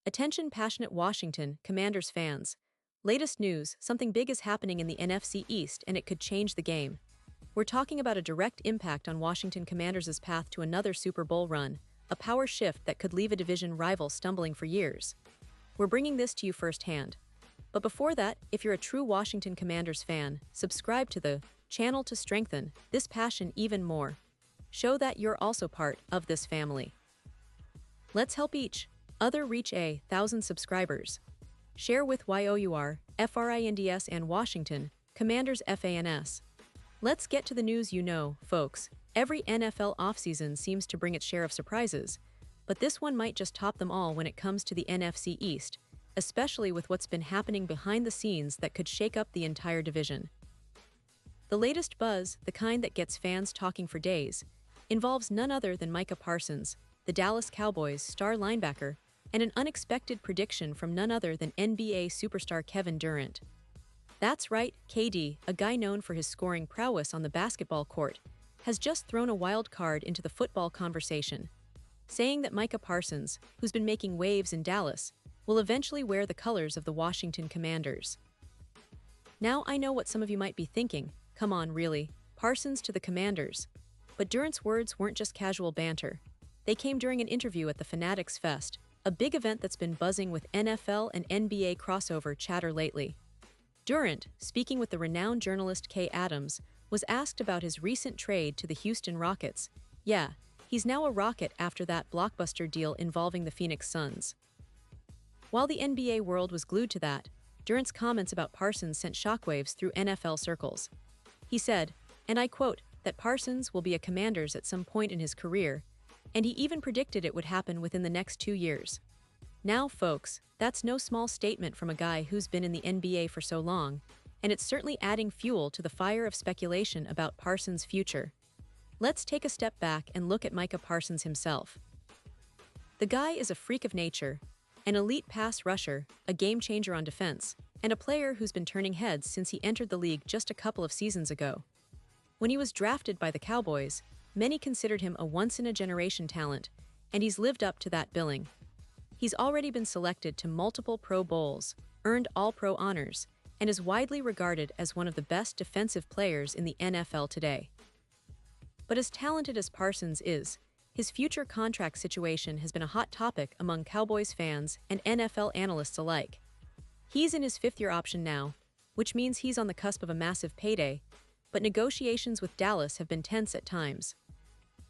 Attention passionate Washington Commanders fans. Latest news, something big is happening in the NFC East and it could change the game. We're talking about a direct impact on Washington Commanders' path to another Super Bowl run, a power shift that could leave a division rival stumbling for years. We're bringing this to you firsthand. But before that, if you're a true Washington Commanders fan, subscribe to the channel to strengthen this passion even more. Show that you're also part of this family. Let's help each other reach 1,000 subscribers. Share with YOUR, FRINDS and Washington Commanders FANS. Let's get to the news. Folks, every NFL offseason seems to bring its share of surprises, but this one might just top them all when it comes to the NFC East, especially with what's been happening behind the scenes that could shake up the entire division. The latest buzz, the kind that gets fans talking for days, involves none other than Micah Parsons, the Dallas Cowboys star linebacker, and an unexpected prediction from none other than NBA superstar Kevin Durant. That's right, KD, a guy known for his scoring prowess on the basketball court, has just thrown a wild card into the football conversation, saying that Micah Parsons, who's been making waves in Dallas, will eventually wear the colors of the Washington Commanders. Now I know what some of you might be thinking, come on really, Parsons to the Commanders. But Durant's words weren't just casual banter. They came during an interview at the Fanatics Fest, a big event that's been buzzing with NFL and NBA crossover chatter lately. Durant, speaking with the renowned journalist Kay Adams, was asked about his recent trade to the Houston Rockets. Yeah, he's now a Rocket after that blockbuster deal involving the Phoenix Suns. While the NBA world was glued to that, Durant's comments about Parsons sent shockwaves through NFL circles. He said, and I quote, that Parsons will be a Commanders at some point in his career, and he even predicted it would happen within the next 2 years. Now, folks, that's no small statement from a guy who's been in the NBA for so long, and it's certainly adding fuel to the fire of speculation about Parsons' future. Let's take a step back and look at Micah Parsons himself. The guy is a freak of nature, an elite pass rusher, a game-changer on defense, and a player who's been turning heads since he entered the league just a couple of seasons ago. When he was drafted by the Cowboys, many considered him a once-in-a-generation talent, and he's lived up to that billing. He's already been selected to multiple Pro Bowls, earned All-Pro honors, and is widely regarded as one of the best defensive players in the NFL today. But as talented as Parsons is, his future contract situation has been a hot topic among Cowboys fans and NFL analysts alike. He's in his fifth-year option now, which means he's on the cusp of a massive payday, but negotiations with Dallas have been tense at times.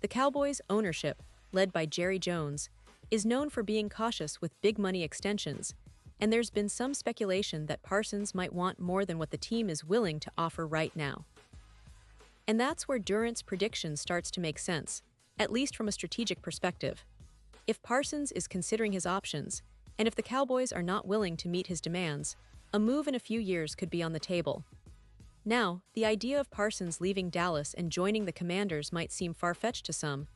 The Cowboys' ownership, led by Jerry Jones, is known for being cautious with big money extensions, and there's been some speculation that Parsons might want more than what the team is willing to offer right now. And that's where Durant's prediction starts to make sense, at least from a strategic perspective. If Parsons is considering his options, and if the Cowboys are not willing to meet his demands, a move in a few years could be on the table. Now, the idea of Parsons leaving Dallas and joining the Commanders might seem far-fetched to some,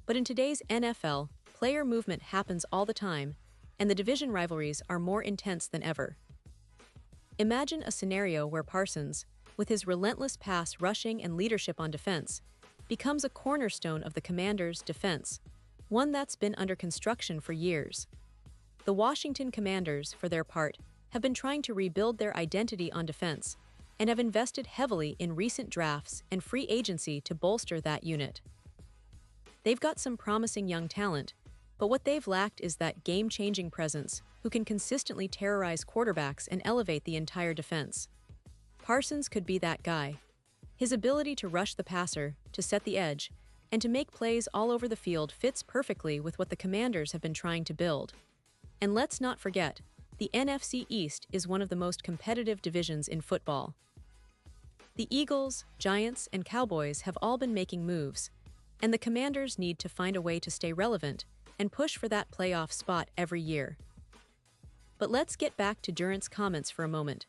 but in today's NFL, player movement happens all the time, and the division rivalries are more intense than ever. Imagine a scenario where Parsons, with his relentless pass rushing and leadership on defense, becomes a cornerstone of the Commanders' defense, one that's been under construction for years. The Washington Commanders, for their part, have been trying to rebuild their identity on defense, and have invested heavily in recent drafts and free agency to bolster that unit. They've got some promising young talent, but what they've lacked is that game-changing presence who can consistently terrorize quarterbacks and elevate the entire defense. Parsons could be that guy. His ability to rush the passer, to set the edge, and to make plays all over the field fits perfectly with what the Commanders have been trying to build. And let's not forget, the NFC East is one of the most competitive divisions in football. The Eagles, Giants, and Cowboys have all been making moves, and the Commanders need to find a way to stay relevant and push for that playoff spot every year. But let's get back to Durant's comments for a moment.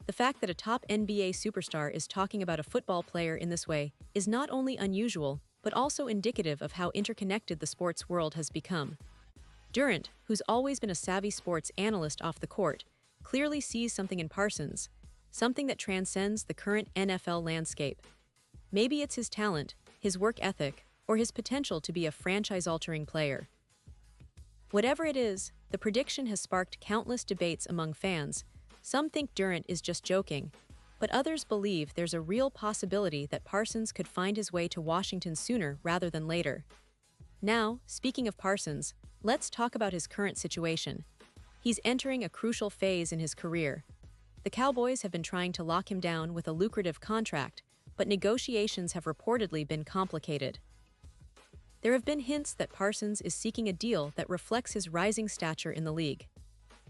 The fact that a top NBA superstar is talking about a football player in this way is not only unusual, but also indicative of how interconnected the sports world has become. Durant, who's always been a savvy sports analyst off the court, clearly sees something in Parsons, something that transcends the current NFL landscape. Maybe it's his talent, his work ethic, or his potential to be a franchise-altering player. Whatever it is, the prediction has sparked countless debates among fans. Some think Durant is just joking, but others believe there's a real possibility that Parsons could find his way to Washington sooner rather than later. Now, speaking of Parsons, let's talk about his current situation. He's entering a crucial phase in his career. The Cowboys have been trying to lock him down with a lucrative contract, but negotiations have reportedly been complicated. There have been hints that Parsons is seeking a deal that reflects his rising stature in the league.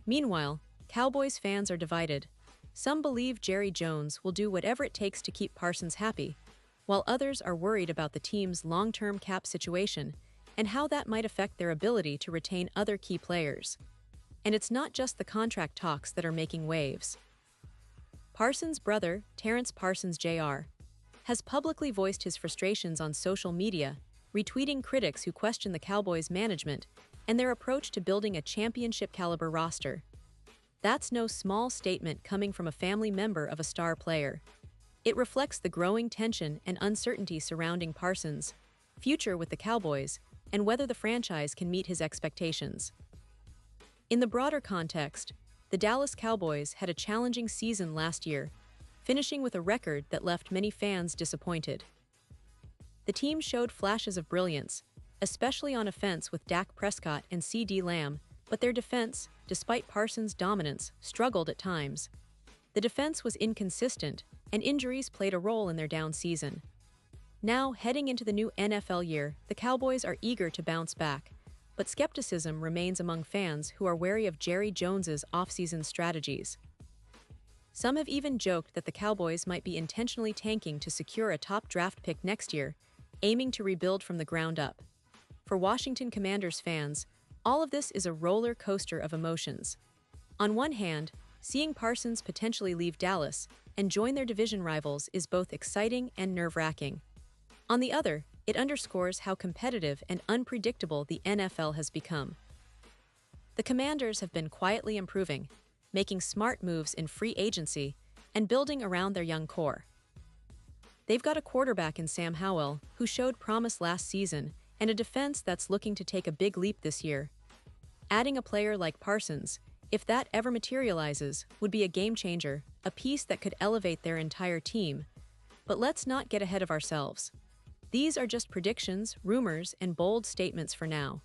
Meanwhile, Cowboys fans are divided. Some believe Jerry Jones will do whatever it takes to keep Parsons happy, while others are worried about the team's long-term cap situation and how that might affect their ability to retain other key players. And it's not just the contract talks that are making waves. Parsons' brother, Terrence Parsons Jr., has publicly voiced his frustrations on social media, retweeting critics who question the Cowboys' management and their approach to building a championship-caliber roster. That's no small statement coming from a family member of a star player. It reflects the growing tension and uncertainty surrounding Parsons' future with the Cowboys and whether the franchise can meet his expectations. In the broader context, the Dallas Cowboys had a challenging season last year, finishing with a record that left many fans disappointed. The team showed flashes of brilliance, especially on offense with Dak Prescott and CeeDee Lamb, but their defense, despite Parsons' dominance, struggled at times. The defense was inconsistent, and injuries played a role in their down season. Now, heading into the new NFL year, the Cowboys are eager to bounce back, but skepticism remains among fans who are wary of Jerry Jones's offseason strategies. Some have even joked that the Cowboys might be intentionally tanking to secure a top draft pick next year, aiming to rebuild from the ground up. For Washington Commanders fans, all of this is a roller coaster of emotions. On one hand, seeing Parsons potentially leave Dallas and join their division rivals is both exciting and nerve-wracking. On the other, it underscores how competitive and unpredictable the NFL has become. The Commanders have been quietly improving, making smart moves in free agency and building around their young core. They've got a quarterback in Sam Howell, who showed promise last season, and a defense that's looking to take a big leap this year. Adding a player like Parsons, if that ever materializes, would be a game-changer, a piece that could elevate their entire team. But let's not get ahead of ourselves. These are just predictions, rumors, and bold statements for now.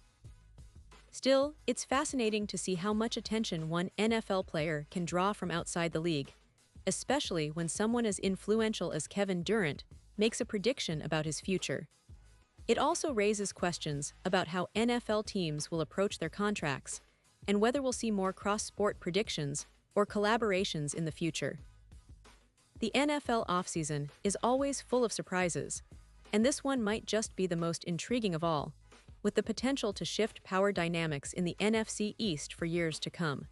Still, it's fascinating to see how much attention one NFL player can draw from outside the league, especially when someone as influential as Kevin Durant makes a prediction about his future. It also raises questions about how NFL teams will approach their contracts and whether we'll see more cross-sport predictions or collaborations in the future. The NFL offseason is always full of surprises, and this one might just be the most intriguing of all, with the potential to shift power dynamics in the NFC East for years to come.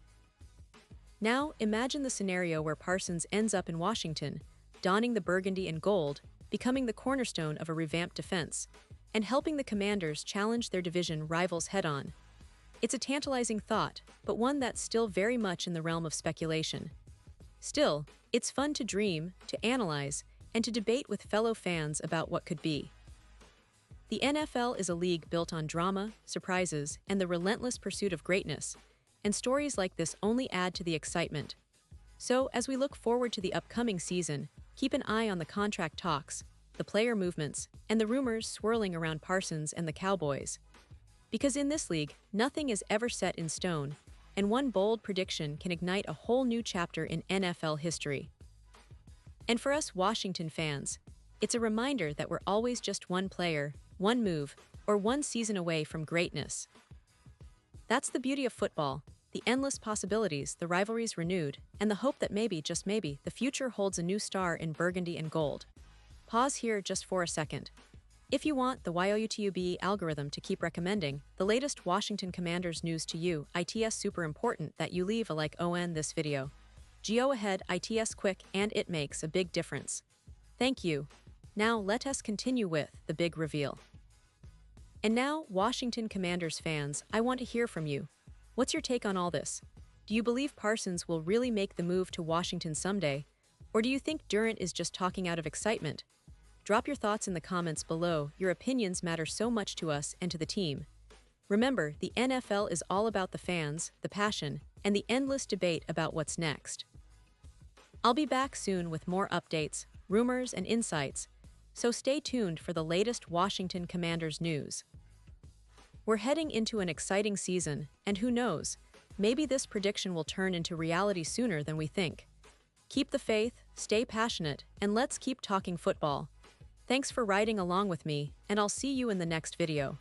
Now, imagine the scenario where Parsons ends up in Washington, donning the burgundy and gold, becoming the cornerstone of a revamped defense, and helping the Commanders challenge their division rivals head-on. It's a tantalizing thought, but one that's still very much in the realm of speculation. Still, it's fun to dream, to analyze, and to debate with fellow fans about what could be. The NFL is a league built on drama, surprises, and the relentless pursuit of greatness, and stories like this only add to the excitement. So, as we look forward to the upcoming season, keep an eye on the contract talks, the player movements, and the rumors swirling around Parsons and the Cowboys. Because in this league, nothing is ever set in stone, and one bold prediction can ignite a whole new chapter in NFL history. And for us Washington fans, it's a reminder that we're always just one player, one move, or one season away from greatness. That's the beauty of football, the endless possibilities, the rivalries renewed, and the hope that maybe, just maybe, the future holds a new star in burgundy and gold. Pause here just for a second. If you want the YouTube algorithm to keep recommending the latest Washington Commanders news to you, it's super important that you leave a like on this video. Go ahead, it's quick and it makes a big difference. Thank you. Now let us continue with the big reveal. And now, Washington Commanders fans, I want to hear from you. What's your take on all this? Do you believe Parsons will really make the move to Washington someday? Or do you think Durant is just talking out of excitement? Drop your thoughts in the comments below. Your opinions matter so much to us and to the team. Remember, the NFL is all about the fans, the passion, and the endless debate about what's next. I'll be back soon with more updates, rumors, and insights, so stay tuned for the latest Washington Commanders news. We're heading into an exciting season, and who knows, maybe this prediction will turn into reality sooner than we think. Keep the faith, stay passionate, and let's keep talking football. Thanks for riding along with me, and I'll see you in the next video.